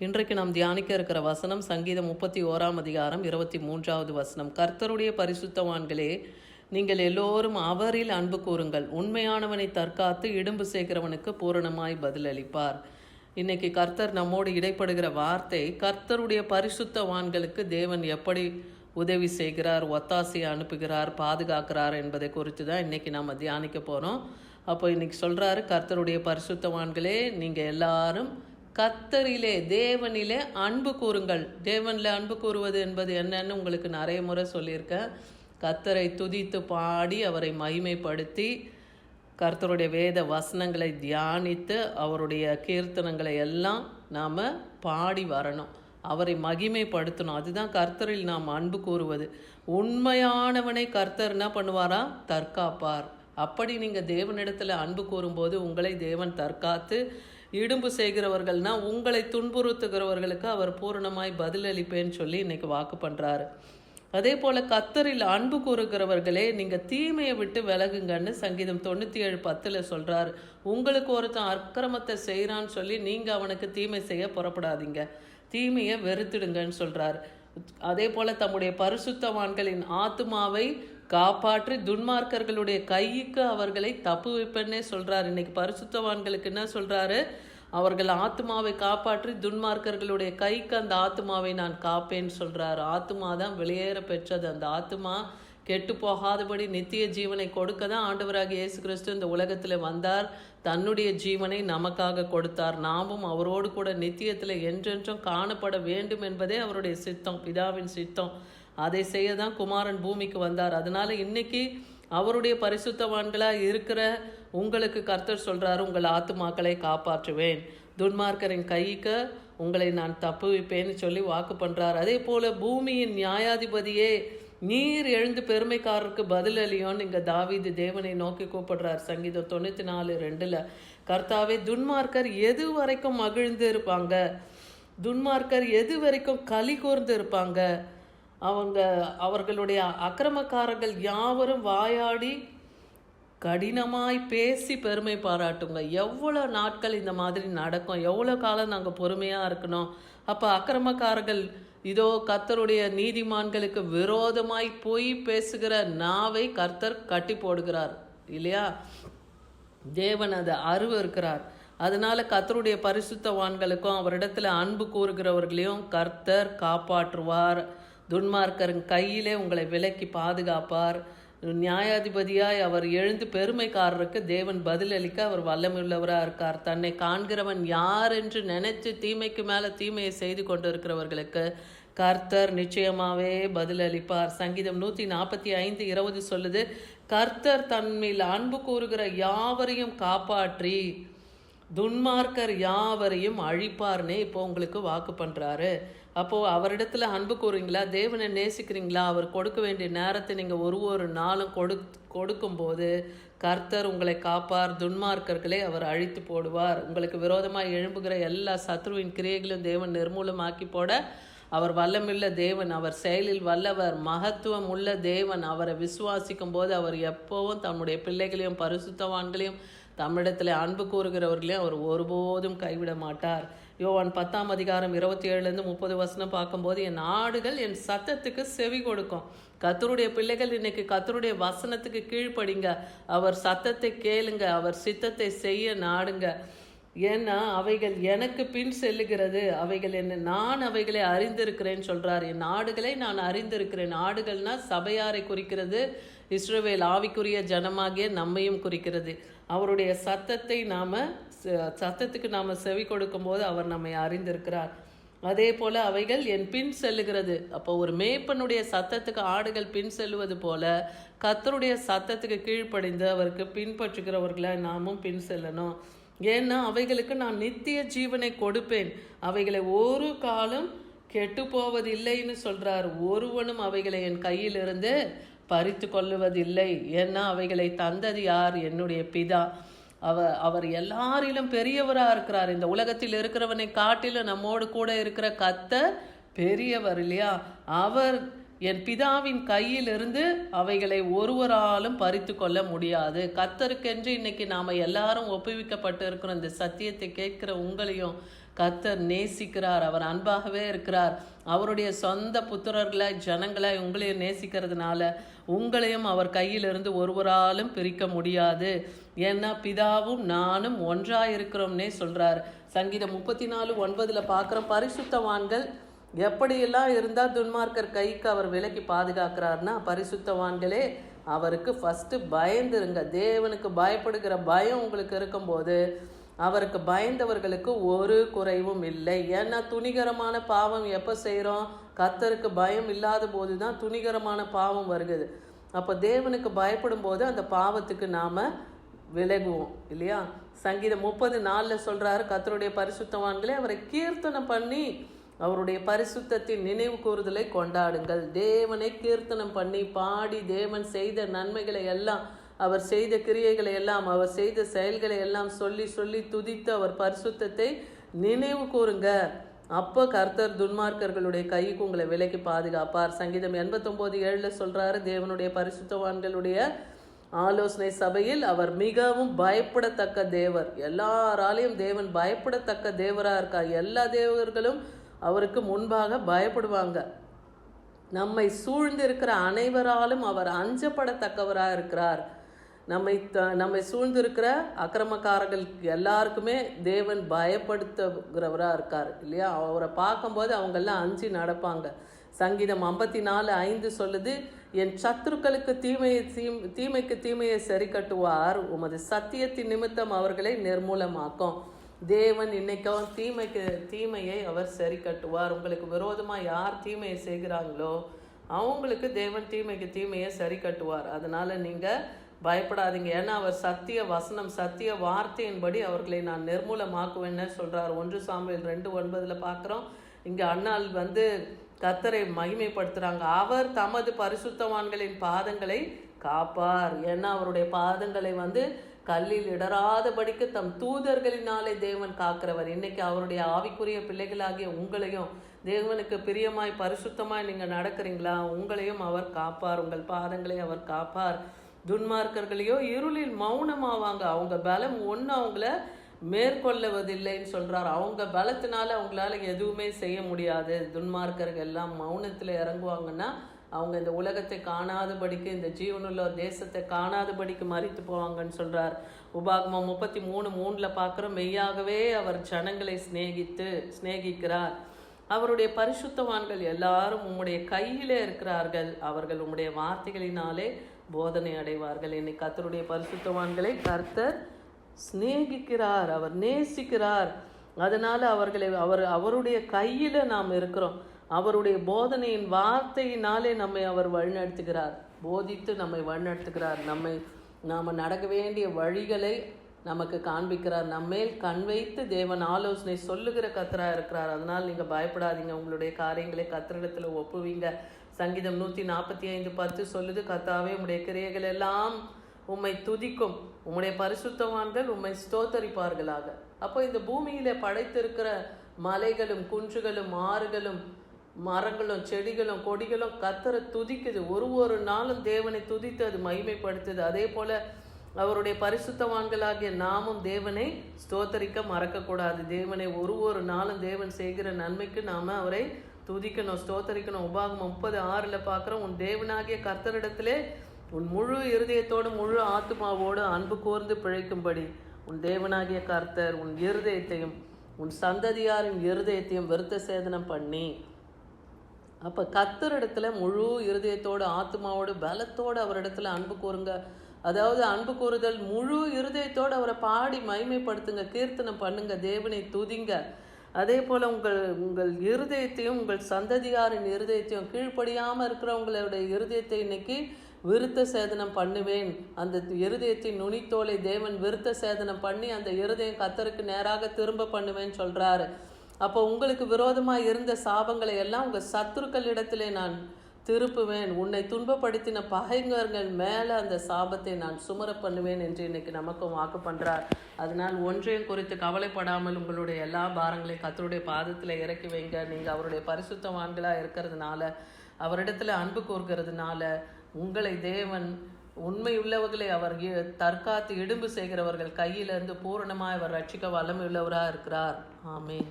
இன்றைக்கு நாம் தியானிக்க இருக்கிற வசனம் சங்கீதம் 31 அதிகாரம் 23வது வசனம். கர்த்தருடைய பரிசுத்தவான்களே, நீங்கள் எல்லோரும் அவரில் அன்பு கூறுங்கள். உண்மையானவனை தற்காத்து இடும்பு சேர்க்கிறவனுக்கு பூரணமாய் பதிலளிப்பார். இன்னைக்கு கர்த்தர் நம்மோடு இடைப்படுகிற வார்த்தை, கர்த்தருடைய பரிசுத்தவான்களுக்கு தேவன் எப்படி உதவி செய்கிறார், ஒத்தாசையை அனுப்புகிறார், பாதுகாக்கிறார் என்பதை குறித்து தான் இன்னைக்கு நம்ம தியானிக்க போகிறோம். அப்போ இன்னைக்கு சொல்கிறாரு, கர்த்தருடைய பரிசுத்தவான்களே, நீங்கள் எல்லாரும் கர்த்தரிலே தேவனிலே அன்பு கூறுங்கள். தேவனில் அன்பு கூறுவது என்பது என்னன்னு உங்களுக்கு நிறைய முறை சொல்லியிருக்கேன். கர்த்தரை துதித்து பாடி அவரை மகிமைப்படுத்தி கர்த்தருடைய வேத வசனங்களை தியானித்து அவருடைய கீர்த்தனங்களை எல்லாம் நாம் பாடி வரணும், அவரை மகிமைப்படுத்தணும். அதுதான் கர்த்தரில் நாம் அன்பு கூறுவது. உண்மையானவனை கர்த்தர் என்ன பண்ணுவாரா? தற்காப்பார். அப்படி நீங்கள் தேவனிடத்தில் அன்பு கூறும்போது உங்களை தேவன் தற்காத்து இடும்பு செய்கிறவர்கள்னா உங்களை துன்புறுத்துகிறவர்களுக்கு அவர் பூரணமாய் பதிலளிப்பேன்னு சொல்லி இன்னைக்கு வாக்கு பண்ணுறாரு. அதே போல் கர்த்தரில் அன்பு கூறுகிறவர்களே, நீங்கள் தீமையை விட்டு விலகுங்கன்னு சங்கீதம் 97:10 சொல்கிறாரு. உங்களுக்கு ஒருத்தன் அக்கிரமத்தை செய்கிறான்னு சொல்லி நீங்கள் அவனுக்கு தீமை செய்ய புறப்படாதீங்க, தீமையை வெறுத்துடுங்கன்னு சொல்கிறாரு. அதே போல் தம்முடைய பரிசுத்தவான்களின் ஆத்துமாவை காப்பாற்றி துன்மார்க்கர்களுடைய கைக்கு அவர்களை தப்பு வைப்பேன்னே சொல்கிறார். இன்னைக்கு பரிசுத்தவான்களுக்கு என்ன சொல்கிறாரு? அவர்கள் ஆத்மாவை காப்பாற்றி துன்மார்க்கர்களுடைய கைக்கு அந்த ஆத்மாவை நான் காப்பேன்னு சொல்கிறார். ஆத்மா தான் வெளியேற பெற்றது. அந்த ஆத்மா கெட்டு போகாதபடி நித்திய ஜீவனை கொடுக்க தான் ஆண்டவராகிய இயேசு கிறிஸ்து இந்த உலகத்தில் வந்தார். தன்னுடைய ஜீவனை நமக்காக கொடுத்தார். நாமும் அவரோடு கூட நித்தியத்தில் என்றென்றும் காணப்பட வேண்டும் என்பதே அவருடைய சித்தம், பிதாவின் சித்தம். அதை செய்ய தான் குமாரன் பூமிக்கு வந்தார். அதனால இன்னைக்கு அவருடைய பரிசுத்தவான்களாக இருக்கிற உங்களுக்கு கர்த்தர் சொல்கிறாரு, உங்கள் ஆத்துமாக்களை காப்பாற்றுவேன், துன்மார்க்கரின் கைக்கு உங்களை நான் தப்புவிப்பேன்னு சொல்லி வாக்கு பண்ணுறார். அதே போல் பூமியின் நியாயாதிபதியே, நீர் எழுந்து பெருமைக்காரருக்கு பதிலளியோன்னு இங்கே தாவீது தேவனை நோக்கி கூப்பிடுறார். சங்கீதம் 94:2 கர்த்தாவே, துன்மார்க்கர் எது வரைக்கும் மகிழ்ந்து இருப்பாங்க, துன்மார்க்கர் எது வரைக்கும் களி கூர்ந்து இருப்பாங்க, அவர்களுடைய அக்கிரமக்காரர்கள் யாவரும் வாயாடி கடினமாய் பேசி பெருமை பாராட்டுங்க. எவ்வளோ நாட்கள் இந்த மாதிரி நடக்கும், எவ்வளோ காலம் நாங்கள் பொறுமையாக இருக்கணும். அப்போ அக்கிரமக்காரர்கள் இதோ கர்த்தருடைய நீதிமான்களுக்கு விரோதமாய் போய் பேசுகிற நாவை கர்த்தர் கட்டி போடுகிறார் இல்லையா? தேவன் அதை இருக்கிறார். அதனால கர்த்தருடைய பரிசுத்தவான்களுக்கும் அவரிடத்துல அன்பு கூறுகிறவர்களையும் கர்த்தர் காப்பாற்றுவார். துன்மார்க்கரின் கையிலே உங்களை விலக்கி பாதுகாப்பார். நியாயாதிபதியாய் அவர் எழுந்து பெருமைக்காரருக்கு தேவன் பதிலளிக்க அவர் வல்லமையுள்ளவராக இருக்கார். தன்னை காண்கிறவன் யார் என்று நினைச்சு தீமைக்கு மேலே தீமையை செய்து கொண்டு இருக்கிறவர்களுக்கு கர்த்தர் நிச்சயமாகவே பதிலளிப்பார். சங்கீதம் 145:20 சொல்லுது, கர்த்தர் தன்மேல் அன்பு கூறுகிற யாவரையும் காப்பாற்றி துன்மார்க்கர் யாவரையும் அழிப்பார்னே இப்போ உங்களுக்கு வாக்கு பண்ணுறாரு. அப்போது அவரிடத்துல அன்பு கூறுறீங்களா? தேவனை நேசிக்கிறீங்களா? அவர் கொடுக்க வேண்டிய நேரத்தை நீங்கள் ஒரு நாளும் கொடுக்கும்போது கர்த்தர் உங்களை காப்பார். துன்மார்க்கர்களை அவர் அழித்து போடுவார். உங்களுக்கு விரோதமாக எழும்புகிற எல்லா சத்ருவின் கிரியைகளும் தேவன் நிர்மூலமாக்கி போட அவர் வல்லமுள்ள தேவன். அவர் செயலில் வல்லவர், மகத்துவம் உள்ள தேவன். அவரை விசுவாசிக்கும் போது அவர் எப்போவும் தம்முடைய பிள்ளைகளையும் பரிசுத்தவான்களையும் தம்மிடத்தில் அன்பு கூறுகிறவர்களையும் அவர் ஒருபோதும் கைவிட மாட்டார். யோவான் 10:27-30 பார்க்கும்போது, என் ஆடுகள் என் சத்தத்துக்கு செவி கொடுக்கும். கர்த்தருடைய பிள்ளைகள் இன்னைக்கு கர்த்தருடைய வசனத்துக்கு கீழ்ப்படிங்க, அவர் சத்தத்தை கேளுங்க, அவர் சித்தத்தை செய்ய நாடுங்க. ஏன்னா அவைகள் எனக்கு பின் செல்லுகிறது, அவைகள் என்ன, நான் அவைகளை அறிந்திருக்கிறேன்னு சொல்கிறார். என் ஆடுகளை நான் அறிந்திருக்கிறேன். ஆடுகள்னா சபையாரை குறிக்கிறது, இஸ்ரவேல் ஆவிக்குரிய ஜனமாகிய நம்மையும் குறிக்கிறது. அவருடைய சத்தத்துக்கு நாம் செவி கொடுக்கும்போது அவர் நம்மை அறிந்திருக்கிறார். அதே போல் அவைகள் என் பின் செல்லுகிறது. அப்போ ஒரு மேய்ப்பனுடைய சத்தத்துக்கு ஆடுகள் பின் செல்லுவது போல கர்த்தருடைய சத்தத்துக்கு கீழ்ப்படிந்து அவருக்கு பின்பற்றுகிறவர்களை நாமும் பின் செல்லணும். ஏன்னா அவைகளுக்கு நான் நித்திய ஜீவனை கொடுப்பேன், அவைகளை ஒரு காலம் கெட்டு போவதில்லைன்னு சொல்கிறார். ஒருவனும் அவைகளை என் கையிலிருந்து பறித்து கொள்ளுவதில்லை. ஏன்னா அவைகளை தந்தது யார்? என்னுடைய பிதா. அவர் எல்லாரிலும் பெரியவராக இருக்கிறார். இந்த உலகத்தில் இருக்கிறவனை காட்டிலும் நம்மோடு கூட இருக்கிற கர்த்தர் பெரியவர் இல்லையா? அவர் என் பிதாவின் கையிலிருந்து அவைகளை ஒருவராலும் பறித்து கொள்ள முடியாது. கர்த்தருக்கென்று இன்னைக்கு நாம் எல்லாரும் ஒப்புவிக்கப்பட்டு இருக்கிற இந்த சத்தியத்தை கேட்கிற உங்களையும் கர்த்தர் நேசிக்கிறார், அவர் அன்பாகவே இருக்கிறார். அவருடைய சொந்த புத்திரர்களை ஜனங்களை உங்களையும் நேசிக்கிறதுனால உங்களையும் அவர் கையிலிருந்து ஒருவராலும் பிரிக்க முடியாது. ஏன்னா பிதாவும் நானும் ஒன்றாயிருக்கிறோம்னே சொல்றார். சங்கீதம் 34:9 பார்க்குறோம், பரிசுத்தவான்கள் எப்படியெல்லாம் இருந்தால் துன்மார்க்கர் கைக்கு அவர் விலக்கி பாதுகாக்கிறார்னா, பரிசுத்தவான்களே அவருக்கு ஃபஸ்ட்டு பயந்துருங்க. தேவனுக்கு பயப்படுகிற பயம் உங்களுக்கு இருக்கும்போது அவருக்கு பயந்தவர்களுக்கு ஒரு குறைவும் இல்லை. ஏன்னா துணிகரமான பாவம் எப்போ செய்கிறோம்? கர்த்தருக்கு பயம் இல்லாத போது தான் துணிகரமான பாவம் வருகிறது. அப்போ தேவனுக்கு பயப்படும் போது அந்த பாவத்துக்கு நாம் விலகுவோம் இல்லையா? சங்கீதம் 30:4 சொல்கிறாரு, கர்த்தருடைய பரிசுத்தவான்களே அவரை கீர்த்தனம் பண்ணி அவருடைய பரிசுத்தத்தின் நினைவு கூறுதலை கொண்டாடுங்கள். தேவனை கீர்த்தனம் பண்ணி பாடி தேவன் செய்த நன்மைகளை எல்லாம், அவர் செய்த கிரியைகளை எல்லாம், அவர் செய்த செயல்களை எல்லாம் சொல்லி சொல்லி துதித்து அவர் பரிசுத்தத்தை நினைவு கூறுங்க. அப்போ கர்த்தர் துன்மார்க்கர்களுடைய கைக்கு உங்களை விலைக்கு பாதுகாப்பார். சங்கீதம் 89:7 சொல்றாரு, தேவனுடைய பரிசுத்தவான்களுடைய ஆலோசனை சபையில் அவர் மிகவும் பயப்படத்தக்க தேவர். எல்லாராலையும் தேவன் பயப்படத்தக்க தேவராக இருக்கார். எல்லா தேவர்களும் அவருக்கு முன்பாக பயப்படுவாங்க. நம்மை சூழ்ந்து இருக்கிற அனைவராலும் அவர் அஞ்சப்படத்தக்கவராக இருக்கிறார். நம்மை சூழ்ந்திருக்கிற அக்கிரமக்காரர்கள் எல்லாருக்குமே தேவன் பயப்படுத்துகிறவராக இருக்கார் இல்லையா? அவரை பார்க்கும்போது அவங்கெல்லாம் அஞ்சு நடப்பாங்க. சங்கீதம் 54:5 சொல்லுது, என் சத்துருக்களுக்கு தீமைக்கு தீமையை சரி கட்டுவார், உமது சத்தியத்தின் நிமித்தம் அவர்களை நிர்மூலமாக்கும். தேவன் இன்னைக்கும் தீமையை அவர் சரி கட்டுவார். உங்களுக்கு விரோதமாக யார் தீமையை செய்கிறாங்களோ அவங்களுக்கு தேவன் தீமைக்கு தீமையை சரி கட்டுவார். அதனால் நீங்கள் பயப்படாதீங்க. ஏன்னா அவர் சத்திய வசனம், சத்திய வார்த்தையின்படி அவர்களை நான் நிர்மூலமாக்குவேன்னு சொல்கிறார். 1 சாமுவேல் 2:9 பார்க்குறோம். இங்கே அண்ணாள் கர்த்தரை மகிமைப்படுத்துகிறாங்க. அவர் தமது பரிசுத்தவான்களின் பாதங்களை காப்பார். ஏன்னா அவருடைய பாதங்களை கல்லில் இடராதபடிக்கு தம் தூதர்களினாலே தேவன் காக்கிறவர். இன்னைக்கு அவருடைய ஆவிக்குரிய பிள்ளைகளாகிய உங்களையும் தேவனுக்கு பிரியமாய் பரிசுத்தமாய் நீங்கள் நடக்கிறீங்களா? உங்களையும் அவர் காப்பார், உங்கள் பாதங்களை அவர் காப்பார். துன்மார்க்கர்களையோ இருளில் மௌனமாவாங்க. அவங்க பலம் ஒன்று அவங்கள மேற்கொள்ளுவதில்லைன்னு சொல்கிறார். அவங்க பலத்தினால அவங்களால எதுவுமே செய்ய முடியாது. துன்மார்க்கர்கள் எல்லாம் மௌனத்தில் இறங்குவாங்கன்னா அவங்க இந்த உலகத்தை காணாதபடிக்கு, இந்த ஜீவனுள்ள தேசத்தை காணாதபடிக்கு மறித்து போவாங்கன்னு சொல்கிறார். உபாகமம் 33:3 பார்க்குறோம், மெய்யாகவே அவர் ஜனங்களை சிநேகிக்கிறார். அவருடைய பரிசுத்தவான்கள் எல்லாரும் உம்முடைய கையிலே இருக்கிறார்கள், அவர்கள் உம்முடைய வார்த்தைகளினாலே போதனை அடைவார்கள். இன்னைக்கு கர்த்தருடைய பரிசுத்தவான்களை கர்த்தர் சிநேகிக்கிறார், அவர் நேசிக்கிறார். அதனால் அவருடைய கையில் நாம் இருக்கிறோம். அவருடைய போதனையின் வார்த்தையினாலே நம்மை அவர் வழிநடத்துகிறார், போதித்து நம்மை வழிநடத்துகிறார். நாம் நடக்க வேண்டிய வழிகளை நமக்கு காண்பிக்கிறார். நம்மேல் கண் வைத்து தேவன் ஆலோசனை சொல்லுகிற கர்த்தராக இருக்கிறார். அதனால் நீங்கள் பயப்படாதீங்க, உங்களுடைய காரியங்களை கர்த்தரிடத்தில் ஒப்புவீங்க. சங்கீதம் 145:10 சொல்லுது, கர்த்தாவே உம்முடைய கிரியைகள் எல்லாம் உம்மை துதிக்கும், உம்முடைய பரிசுத்தவான்கள் உம்மை ஸ்தோத்தரிப்பார்களாக. அப்போ இந்த பூமியில படைத்திருக்கிற மலைகளும் குன்றுகளும் ஆறுகளும் மரங்களும் செடிகளும் கொடிகளும் கர்த்தரை துதிக்குது. ஒரு நாளும் தேவனை துதித்து அது மகிமைப்படுத்துது. அதே போல அவருடைய பரிசுத்தவான்களாகிய நாமும் தேவனை ஸ்தோத்தரிக்க மறக்கக்கூடாது. தேவனை ஒரு நாளும் தேவன் செய்கிற நன்மைக்கு நாம் அவரை துதிக்கணும், ஸ்தோத்தரிக்கணும். உபாகமம் 30:6 பார்க்குறோம், உன் தேவனாகிய கர்த்தரிடத்திலே உன் முழு இருதயத்தோடு முழு ஆத்துமாவோடு அன்பு கூர்ந்து பிழைக்கும்படி உன் தேவனாகிய கர்த்தர் உன் இருதயத்தையும் உன் சந்ததியாரின் இருதயத்தையும் விருத்த சேதனம் பண்ணி. அப்போ கர்த்தரிடத்துல முழு இருதயத்தோடு ஆத்மாவோடு பலத்தோடு அவரிடத்துல அன்பு கூறுங்க. அதாவது அன்பு கூறுதல், முழு இருதயத்தோடு அவரை பாடி மகிமைப்படுத்துங்க, கீர்த்தனம் பண்ணுங்க, தேவனை துதிங்க. அதே போல் உங்கள் இருதயத்தையும் உங்கள் சந்ததியாரின் இருதயத்தையும், கீழ்ப்படியாமல் இருக்கிறவங்களுடைய இருதயத்தை இன்னைக்கு விருத்த சேதனம் பண்ணுவேன். அந்த இருதயத்தின் நுனித்தோலை தேவன் விருத்த சேதனம் பண்ணி அந்த இருதயம் கர்த்தருக்கு நேராக திரும்ப பண்ணுவேன்னு சொல்கிறாரு. அப்போ உங்களுக்கு விரோதமாக இருந்த சாபங்களை எல்லாம் உங்கள் சத்துருக்கள் இடத்திலே நான் திருப்புவேன், உன்னை துன்பப்படுத்தின பகைஞர்கள் மேலே அந்த சாபத்தை நான் சுமர பண்ணுவேன் என்று இன்னைக்கு நமக்கும் வாக்கு பண்ணுறார். அதனால் ஒன்றையும் குறித்து கவலைப்படாமல் உங்களுடைய எல்லா பாரங்களையும் கர்த்தருடைய பாதத்தில் இறக்கி வைங்க. நீங்கள் அவருடைய பரிசுத்தவான்களாக இருக்கிறதுனால, அவரிடத்துல அன்பு கூர்கிறதுனால உங்களை தேவன் உண்மையுள்ளவர்களை அவர் தற்காத்து இடும்பு செய்கிறவர்கள் கையிலிருந்து பூரணமாக அவர் ரட்சிக்க வல்லமையுள்ளவராக இருக்கிறார். ஆமேன்.